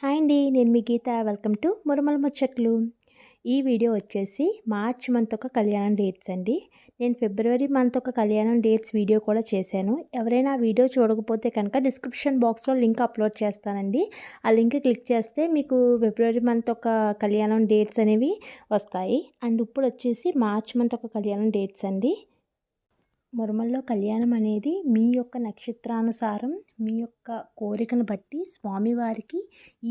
Hi అండి. నేను మీ గీత. Welcome to Muramalla ముచ్చట్లు. ఈ వీడియో వచ్చేసి మార్చ్ మంత్ ఒక కళ్యాణం డేట్స్ అండి. నేను ఫిబ్రవరి మంత్ ఒక కళ్యాణం డేట్స్ వీడియో కూడా చేశాను. ఎవరైనా ఆ వీడియో చూడకపోతే కనుక డిస్క్రిప్షన్ బాక్స్లో లింక్ అప్లోడ్ చేస్తానండి. ఆ లింక్ క్లిక్ చేస్తే మీకు ఫిబ్రవరి మంత్ ఒక కళ్యాణం డేట్స్ అనేవి వస్తాయి. అండ్ ఇప్పుడు వచ్చేసి మార్చ్ మంత్ ఒక కళ్యాణం డేట్స్ అండి. మురమల్లో కళ్యాణం అనేది మీ యొక్క నక్షత్రానుసారం మీ యొక్క కోరికను బట్టి స్వామివారికి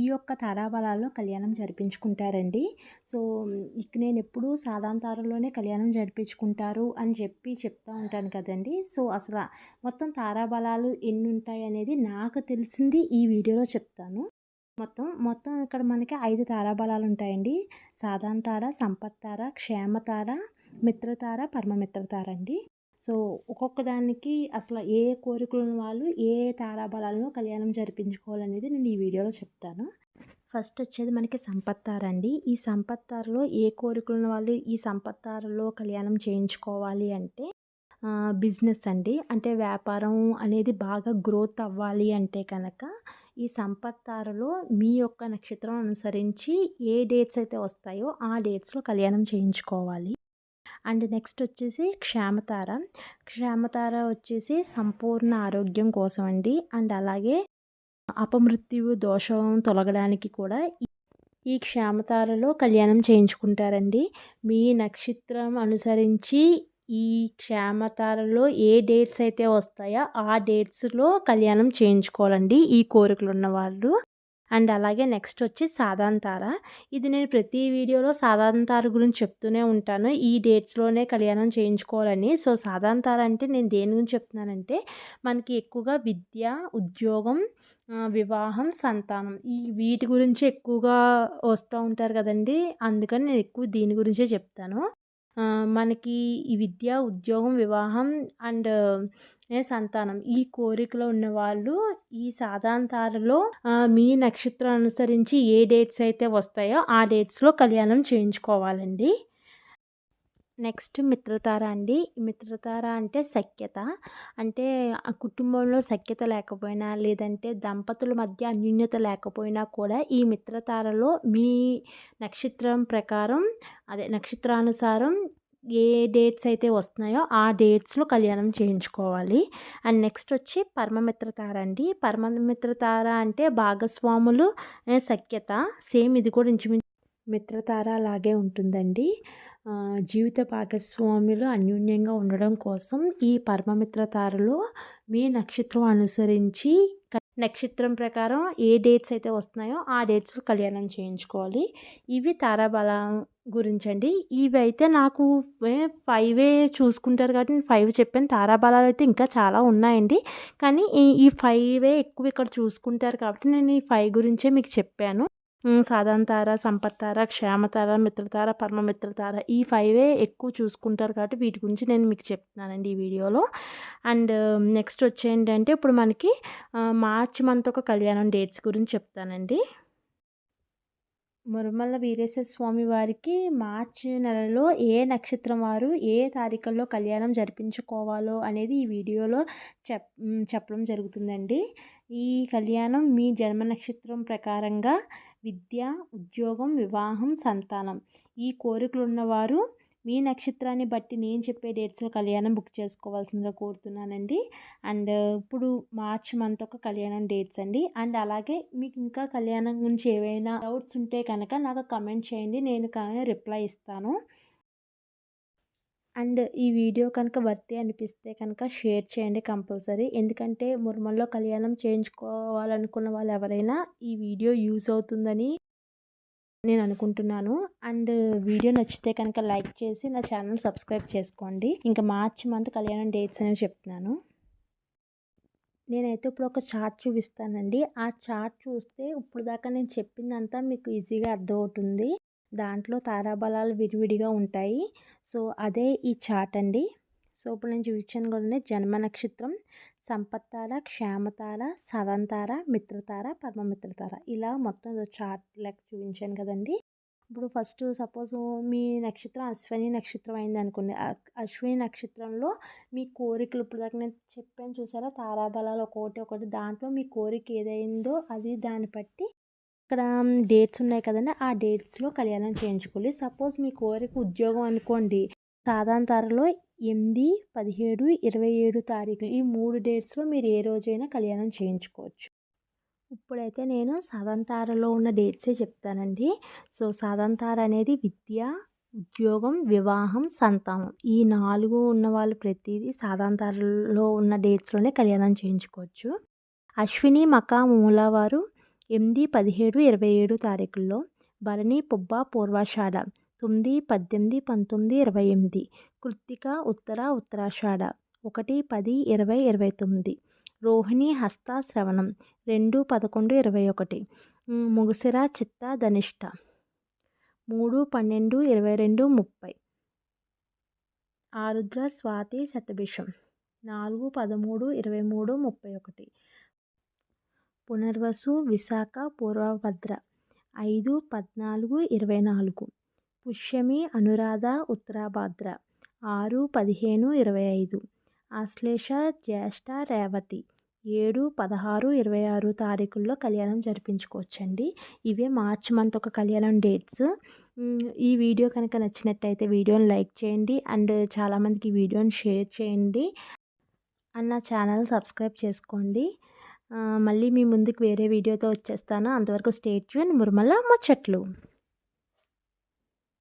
ఈ యొక్క తారాబలాల్లో కళ్యాణం జరిపించుకుంటారండి. సో ఇక నేను ఎప్పుడూ సాధారణ కళ్యాణం జరిపించుకుంటారు అని చెప్తూ ఉంటాను కదండి. సో అసలు మొత్తం తారాబలాలు ఎన్ని ఉంటాయి అనేది నాకు తెలిసింది ఈ వీడియోలో చెప్తాను. మొత్తం ఇక్కడ మనకి 5 తారాబలాలు ఉంటాయండి. సాధారణ తార, సంపత్ తార, క్షేమ తార, మిత్రతార, పరమమిత్రతార అండి. సో ఒక్కొక్క దానికి అసలు ఏ కోరికలున్న వాళ్ళు ఏ తారాబలాలను కళ్యాణం జరిపించుకోవాలనేది నేను ఈ వీడియోలో చెప్తాను. ఫస్ట్ వచ్చేది మనకి సంపత్ తార అండి. ఈ సంపత్ తారలో ఏ కోరికలున్న వాళ్ళు ఈ సంపత్ తారలో కళ్యాణం చేయించుకోవాలి అంటే బిజినెస్ అండి. అంటే వ్యాపారం అనేది బాగా గ్రోత్ అవ్వాలి అంటే కనుక ఈ సంపత్ తారలో మీ యొక్క నక్షత్రం అనుసరించి ఏ డేట్స్ అయితే వస్తాయో ఆ డేట్స్లో కళ్యాణం చేయించుకోవాలి. అండ్ నెక్స్ట్ వచ్చేసి క్షేమతార. క్షేమతార వచ్చేసి సంపూర్ణ ఆరోగ్యం కోసం అండి. అండ్ అలాగే అపమృత్యు దోషం తొలగడానికి కూడా ఈ క్షేమతారలో కళ్యాణం చేయించుకుంటారండి. మీ నక్షత్రం అనుసరించి ఈ క్షేమతారలో ఏ డేట్స్ అయితే వస్తాయో ఆ డేట్స్లో కళ్యాణం చేయించుకోవాలండి ఈ కోరికలు ఉన్నవాళ్ళు. అండ్ అలాగే నెక్స్ట్ వచ్చి సాధారణ తార. ఇది నేను ప్రతి వీడియోలో సాధారణ తార గురించి చెప్తూనే ఉంటాను. ఈ డేట్స్లోనే కళ్యాణం చేయించుకోవాలని. సో సాధారణ తార అంటే నేను దేని గురించి చెప్తున్నానంటే మనకి ఎక్కువగా విద్య, ఉద్యోగం, వివాహం, సంతానం ఈ వీటి గురించి ఎక్కువగా వస్తూ ఉంటారు కదండి. అందుకని నేను ఎక్కువ దీని గురించే చెప్తాను. మనకి ఈ విద్య, ఉద్యోగం, వివాహం అండ్ సంతానం ఈ కోరికలో ఉన్నవాళ్ళు ఈ సాధారణ తారలో మీ నక్షత్రం అనుసరించి ఏ డేట్స్ అయితే వస్తాయో ఆ డేట్స్లో కళ్యాణం చేయించుకోవాలండి. నెక్స్ట్ మిత్రతార అండి. మిత్రతార అంటే సఖ్యత. అంటే ఆ కుటుంబంలో సఖ్యత లేకపోయినా లేదంటే దంపతుల మధ్య అన్యోన్యత లేకపోయినా కూడా ఈ మిత్రతారలో మీ నక్షత్రం ప్రకారం నక్షత్రానుసారం ఏ డేట్స్ అయితే వస్తున్నాయో ఆ డేట్స్లో కళ్యాణం చేయించుకోవాలి. అండ్ నెక్స్ట్ వచ్చి పరమమిత్రతార అండి. పరమమిత్రతార అంటే భాగస్వాములు సఖ్యత. సేమ్ ఇది కూడా ఇంచుమించు మిత్రతార లాగే ఉంటుందండి. జీవిత భాగస్వాములు అన్యోన్యంగా ఉండడం కోసం ఈ పరమమిత్రతారలో మీ నక్షత్రం అనుసరించి నక్షత్రం ప్రకారం ఏ డేట్స్ అయితే వస్తున్నాయో ఆ డేట్స్లో కళ్యాణం చేయించుకోవాలి. ఇవి తారాబలం గురించి అండి. ఇవి అయితే నాకు 5 చూసుకుంటారు కాబట్టి నేను 5 చెప్పాను. తారాబలాలు అయితే ఇంకా చాలా ఉన్నాయండి. కానీ ఈ 5 ఎక్కువ ఇక్కడ చూసుకుంటారు కాబట్టి నేను ఈ 5 గురించే మీకు చెప్పాను. సాధారణ తార, సంపత్ తార, క్షేమతార, మిత్రతార, పరమమిత్రతార ఈ 5 ఎక్కువ చూసుకుంటారు కాబట్టి వీటి గురించి నేను మీకు చెప్తున్నానండి ఈ వీడియోలో. అండ్ నెక్స్ట్ వచ్చేంటంటే ఇప్పుడు మనకి మార్చ్ మంత్ ఒక కళ్యాణం డేట్స్ గురించి చెప్తానండి. మురమల్ల వీరేశ్వర స్వామి వారికి మార్చి నెలలో ఏ నక్షత్రం వారు ఏ తారీఖుల్లో కళ్యాణం జరిపించుకోవాలో అనేది ఈ వీడియోలో చెప్పడం జరుగుతుందండి. ఈ కళ్యాణం మీ జన్మ నక్షత్రం ప్రకారంగా విద్య, ఉద్యోగం, వివాహం, సంతానం ఈ కోరికలు ఉన్నవారు మీ నక్షత్రాన్ని బట్టి నేను చెప్పే డేట్స్లో కళ్యాణం బుక్ చేసుకోవాల్సిందిగా కోరుతున్నానండి. అండ్ ఇప్పుడు మార్చ్ మంత్ ఒక కళ్యాణం డేట్స్ అండి. అండ్ అలాగే మీకు ఇంకా కళ్యాణం గురించి ఏవైనా డౌట్స్ ఉంటే కనుక నాకు కమెంట్ చేయండి. నేను కానీ రిప్లై ఇస్తాను. అండ్ ఈ వీడియో కనుక వర్తి అనిపిస్తే కనుక షేర్ చేయండి కంపల్సరీ. ఎందుకంటే మురమల్లో కళ్యాణం చేయించుకోవాలనుకున్న వాళ్ళు ఎవరైనా ఈ వీడియో యూజ్ అవుతుందని నేను అనుకుంటున్నాను. అండ్ వీడియో నచ్చితే కనుక లైక్ చేసి నా ఛానల్ సబ్స్క్రైబ్ చేసుకోండి. ఇంకా మార్చ్ మంత్ కళ్యాణం డేట్స్ అనేవి చెప్తున్నాను. నేనైతే ఇప్పుడు ఒక చార్ట్ చూపిస్తానండి. ఆ చార్ట్ చూస్తే ఇప్పుడు దాకా నేను చెప్పిందంతా మీకు ఈజీగా అర్థమవుతుంది. దాంట్లో తారాబలాలు విడివిడిగా ఉంటాయి. సో అదే ఈ చార్ట్ అండి. సో ఇప్పుడు నేను చూపించాను కూడా జన్మ నక్షత్రం, సంపత్ తార, క్షేమతార, సాధారణ తార, మిత్రతార, పరమమిత్రతార ఇలా మొత్తం చార్ట్ లెక్క చూపించాను కదండి. ఇప్పుడు ఫస్ట్ సపోజ్ మీ నక్షత్రం అశ్విని నక్షత్రం అయింది అనుకోండి. అశ్విని నక్షత్రంలో మీ కోరికలు ఇప్పుడు దాకా నేను చెప్పాను చూసారా తారాబలాలు ఒక్కొక్కటి దాంట్లో మీ కోరిక ఏదైందో అది దాన్ని బట్టి ఇక్కడ డేట్స్ ఉన్నాయి కదండీ! ఆ డేట్స్‌లో కళ్యాణం చేయించుకోవాలి. సపోజ్ మీ కోరిక ఉద్యోగం అనుకోండి. సాధారణ తారలో 8, 17, 27 తారీఖులు ఈ 3 డేట్స్‌లో మీరు ఏ రోజైనా కళ్యాణం చేయించుకోవచ్చు. ఇప్పుడైతే నేను సాధారణ తారలో ఉన్న డేట్సే చెప్తానండి. సో, సాధారణ తార అనేది విద్య, ఉద్యోగం, వివాహం, సంతానం. ఈ 4 ఉన్నవాళ్ళు ప్రతీదీ సాధారణ తారలో ఉన్న డేట్స్‌లోనే కళ్యాణం చేయించుకోవచ్చు. అశ్విని, మఖ, మూలవారు 8, 17, 27 తారీఖుల్లో. భరణి, పుబ్బ, పూర్వాషాఢ 9, 18, 19, 28. కృత్తిక, ఉత్తర, ఉత్తరాషాఢ 1, 10, 20, 29. రోహిణి, హస్త, శ్రవణం 2, 11, 21. ముగిసిర, చిత్త, ధనిష్ట 3, 12, 22, 30. ఆరుద్ర, స్వాతి, శతభిషం 4, 13, 23, 31. పునర్వసు, విశాఖ, పూర్వభద్ర 5, 14, 24. పుష్యమి, అనురాధ, ఉత్తరాభాద్ర 6, 15, 25. ఆశ్లేష, జ్యేష్ఠ, రేవతి 7, 16, 26 తారీఖుల్లో కళ్యాణం జరిపించుకోవచ్చండి. ఇవే మార్చ్ మంత్ ఒక కళ్యాణం డేట్స్. ఈ వీడియో కనుక నచ్చినట్టయితే వీడియోని లైక్ చేయండి అండ్ చాలామందికి ఈ వీడియోని షేర్ చేయండి అండ్ నా ఛానల్ సబ్స్క్రైబ్ చేసుకోండి. మళ్ళీ మీ ముందుకు వేరే వీడియోతో వచ్చేస్తాను. అంతవరకు స్టే ట్యూన్. మురమల ముచ్చట్లు.